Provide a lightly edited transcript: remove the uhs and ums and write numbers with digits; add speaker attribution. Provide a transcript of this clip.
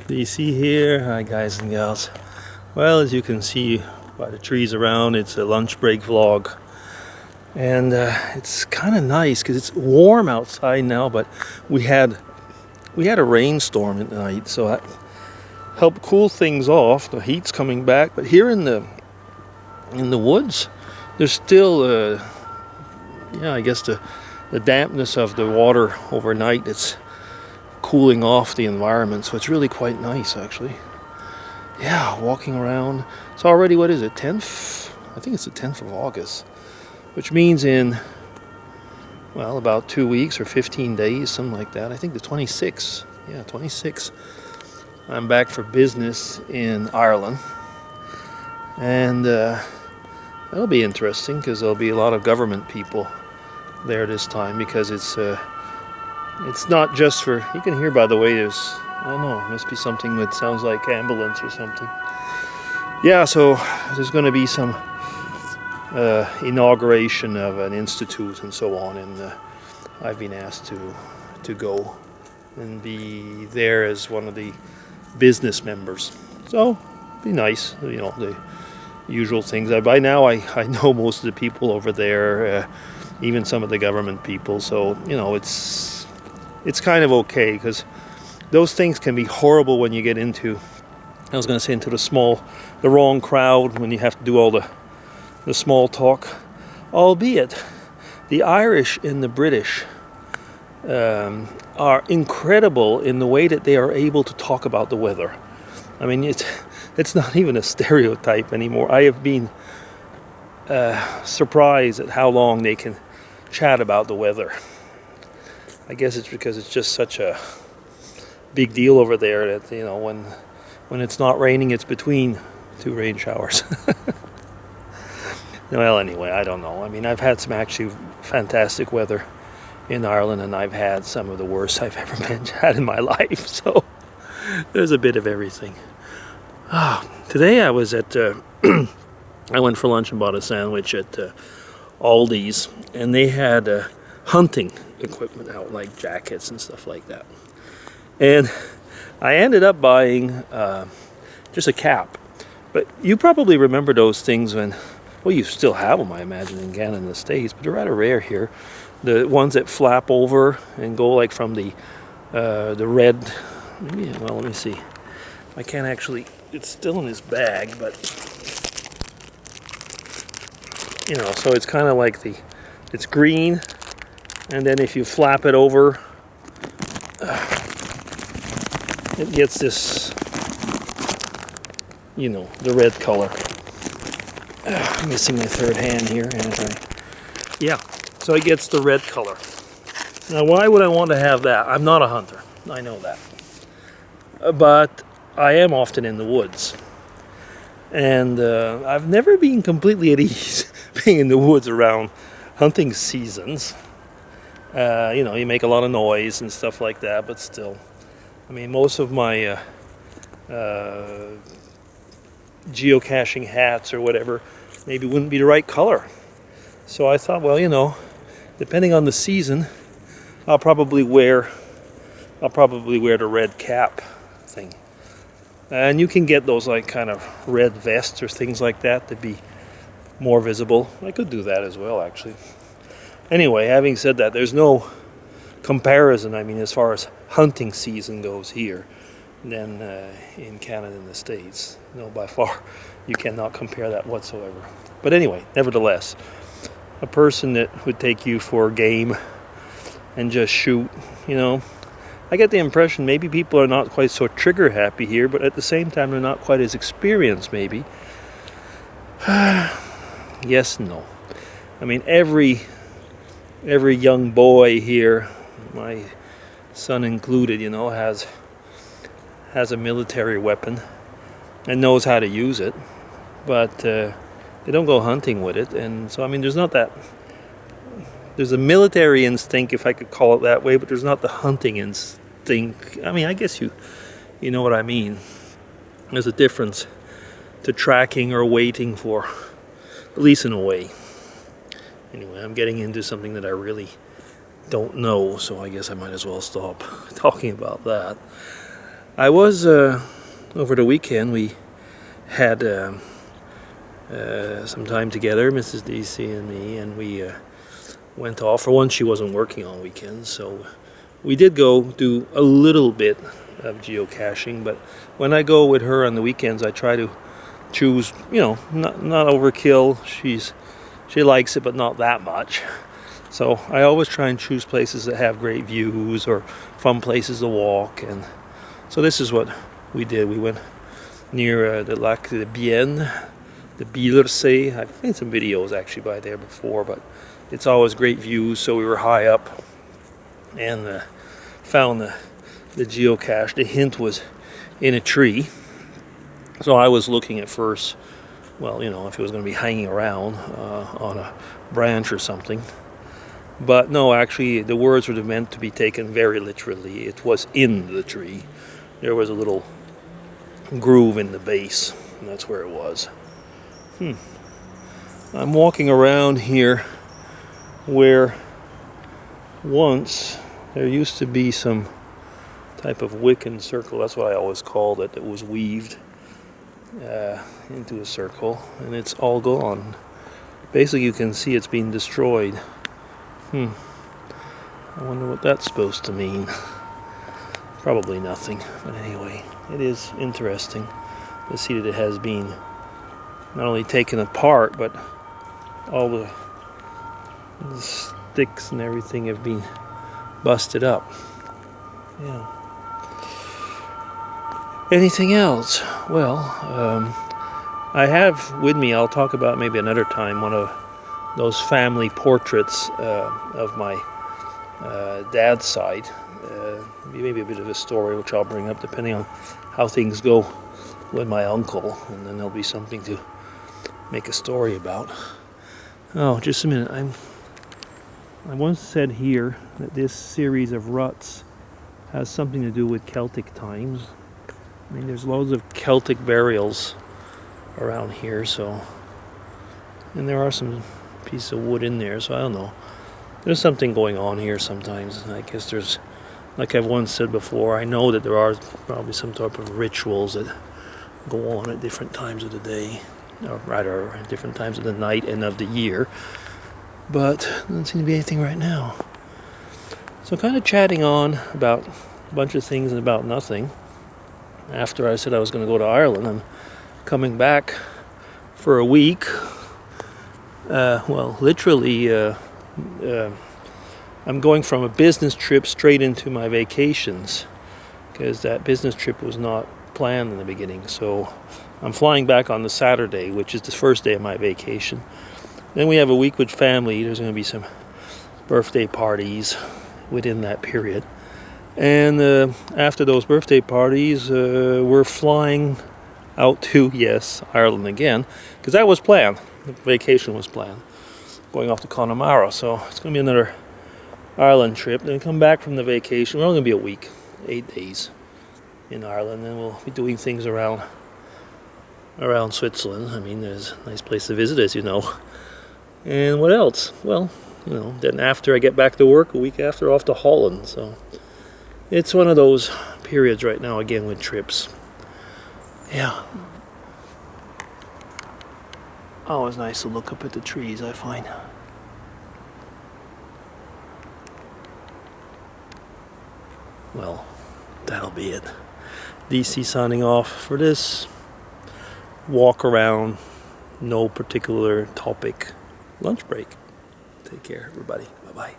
Speaker 1: Do you see here? Hi guys and gals. Well, as you can see by the trees around, it's a lunch break vlog. And it's kind of nice because it's warm outside now, but we had a rainstorm at night, so that helped cool things off. The heat's coming back, but here in the woods, there's still I guess the dampness of the water overnight. It's cooling off the environment, so it's really quite nice actually. Yeah, walking around. It's already, what is it, 10th? I think it's the 10th of August, which means in, well, about 2 weeks or 15 days, something like that. I think the 26th. Yeah, 26th. I'm back for business in Ireland, and that'll be interesting because there'll be a lot of government people there this time, because it's not just for, you can hear, by the way, there's, I don't know, it must be something that sounds like ambulance or something. Yeah, so there's going to be some inauguration of an institute and so on, and I've been asked to go and be there as one of the business members. So, be nice, you know, the usual things. By now I know most of the people over there, even some of the government people, so, you know, it's kind of okay, because those things can be horrible when you get into, I was going to say, into the wrong crowd, when you have to do all the small talk. Albeit, the Irish and the British are incredible in the way that they are able to talk about the weather. I mean, it's not even a stereotype anymore. I have been surprised at how long they can chat about the weather. I guess it's because it's just such a big deal over there that, you know, when it's not raining, it's between two rain showers. Well, anyway, I don't know. I mean, I've had some actually fantastic weather in Ireland, and I've had some of the worst I've ever had in my life. So there's a bit of everything. Today I was at, I went for lunch and bought a sandwich at Aldi's, and they had hunting equipment out, like jackets and stuff like that. And I ended up buying just a cap. But you probably remember those things when, well, you still have them, I imagine, in Canada and the States, but they're rather rare here. The ones that flap over and go like from the red, well, let me see. I can't actually, it's still in this bag, but, you know, so it's kind of like it's green, and then if you flap it over, it gets this, you know, the red color. Missing my third hand here. Yeah, so it gets the red color. Now, why would I want to have that? I'm not a hunter, I know that. But I am often in the woods. And I've never been completely at ease being in the woods around hunting seasons. You know, you make a lot of noise and stuff like that, but still. I mean, most of my geocaching hats or whatever maybe wouldn't be the right color. So I thought, well, you know, depending on the season, I'll probably wear the red cap thing. And you can get those like kind of red vests or things like that to be more visible. I could do that as well, actually. Anyway, having said that, there's no comparison, I mean, as far as hunting season goes here than in Canada and the States. No, by far, you cannot compare that whatsoever. But anyway, nevertheless, a person that would take you for game and just shoot, you know, I get the impression maybe people are not quite so trigger happy here, but at the same time they're not quite as experienced maybe. Yes, no. I mean, every young boy here, my son included, you know, has a military weapon and knows how to use it, but they don't go hunting with it. And so, I mean, there's a military instinct, if I could call it that way, but there's not the hunting instinct. I mean, I guess you know what I mean. There's a difference to tracking or waiting for, at least in a way. Anyway, I'm getting into something that I really don't know, so I guess I might as well stop talking about that. I was over the weekend. We had some time together, Mrs. DC and me, and we went off. For once, she wasn't working on weekends, so we did go do a little bit of geocaching. But when I go with her on the weekends, I try to choose, you know, not overkill. She likes it, but not that much. So I always try and choose places that have great views or fun places to walk. And so this is what we did. We went near the Lac de Bienne, the Bielersee. I've seen some videos actually by there before, but it's always great views. So we were high up and found the geocache. The hint was in a tree. So I was looking at first, well, you know, if it was going to be hanging around on a branch or something. But no, actually, the words were meant to be taken very literally. It was in the tree. There was a little groove in the base, and that's where it was. I'm walking around here where once there used to be some type of wiccan circle. That's what I always called it. It was weaved into a circle, and it's all gone. Basically, you can see it's being destroyed. I wonder what that's supposed to mean. Probably nothing, but anyway, it is interesting to see that it has been not only taken apart, but all the sticks and everything have been busted up. Yeah. Anything else? Well, I have with me, I'll talk about maybe another time, one of those family portraits of my dad's side. Maybe a bit of a story which I'll bring up depending on how things go with my uncle, and then there'll be something to make a story about. Oh, just a minute. I once said here that this series of ruts has something to do with Celtic times. I mean, there's loads of Celtic burials around here, so, and there are some pieces of wood in there, so I don't know. There's something going on here sometimes. I guess there's, like I've once said before, I know that there are probably some type of rituals that go on at different times of the day, or rather at different times of the night and of the year, but there doesn't seem to be anything right now. So kind of chatting on about a bunch of things and about nothing. After I said I was going to go to Ireland, I'm coming back for a week. Well, literally, I'm going from a business trip straight into my vacations, because that business trip was not planned in the beginning. So I'm flying back on the Saturday, which is the first day of my vacation. Then we have a week with family. There's going to be some birthday parties within that period. And after those birthday parties, we're flying out to, yes, Ireland again, because that was planned. The vacation was planned, going off to Connemara. So it's going to be another Ireland trip. Then come back from the vacation. We're only going to be a week, 8 days in Ireland. Then we'll be doing things around Switzerland. I mean, there's a nice place to visit, as you know. And what else? Well, you know, then after I get back to work, a week after, off to Holland. So it's one of those periods right now, again, with trips. Yeah. Always nice to look up at the trees, I find. Well, that'll be it. DC signing off for this walk around, no particular topic lunch break. Take care, everybody. Bye-bye.